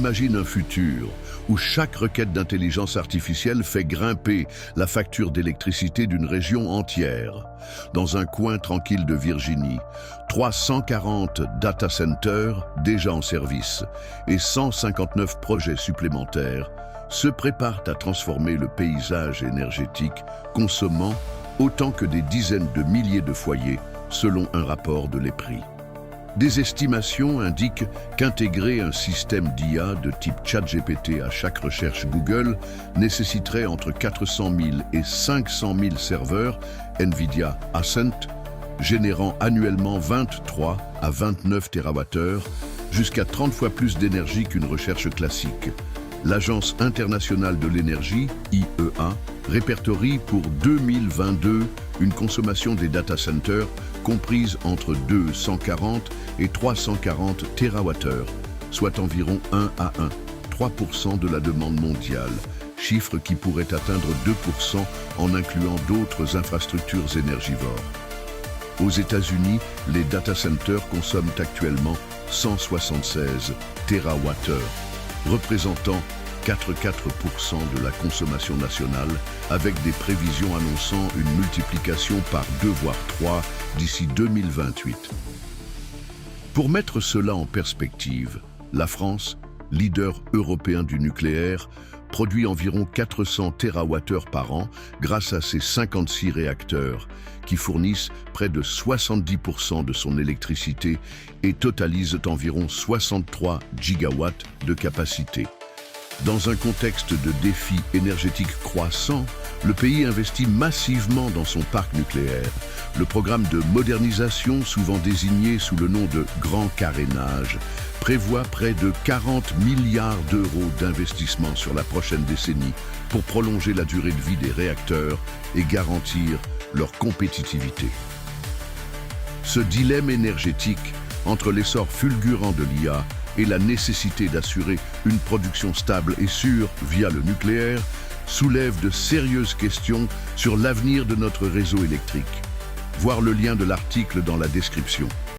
imagine un futur où chaque requête d'intelligence artificielle fait grimper la facture d'électricité d'une région entière. Dans un coin tranquille de Virginie, 340 data centers déjà en service et 159 projets supplémentaires se préparent à transformer le paysage énergétique, consommant autant que des dizaines de milliers de foyers, selon un rapport de l'EPRI. Des estimations indiquent qu'intégrer un système d'IA de type ChatGPT à chaque recherche Google nécessiterait entre 400 000 et 500 000 serveurs NVIDIA Ascent, générant annuellement 23 à 29 TWh, jusqu'à 30 fois plus d'énergie qu'une recherche classique. L'Agence internationale de l'énergie, IEA, répertorie pour 2022 une consommation des data centers comprise entre 240 et 340 TWh, soit environ 1 à 1, 3% de la demande mondiale, chiffre qui pourrait atteindre 2% en incluant d'autres infrastructures énergivores. Aux États-Unis, les data centers consomment actuellement 176 TWh, représentant 4,4% de la consommation nationale, avec des prévisions annonçant une multiplication par 2 voire 3 d'ici 2028. Pour mettre cela en perspective, la France, leader européen du nucléaire, produit environ 400 TWh par an grâce à ses 56 réacteurs qui fournissent près de 70% de son électricité et totalisent environ 63 gigawatts de capacité. Dans un contexte de défis énergétiques croissants, le pays investit massivement dans son parc nucléaire. Le programme de modernisation, souvent désigné sous le nom de Grand Carénage, prévoit près de 40 milliards d'euros d'investissement sur la prochaine décennie pour prolonger la durée de vie des réacteurs et garantir leur compétitivité. Ce dilemme énergétique entre l'essor fulgurant de l'IA et la nécessité d'assurer une production stable et sûre via le nucléaire soulève de sérieuses questions sur l'avenir de notre réseau électrique. Voir le lien de l'article dans la description.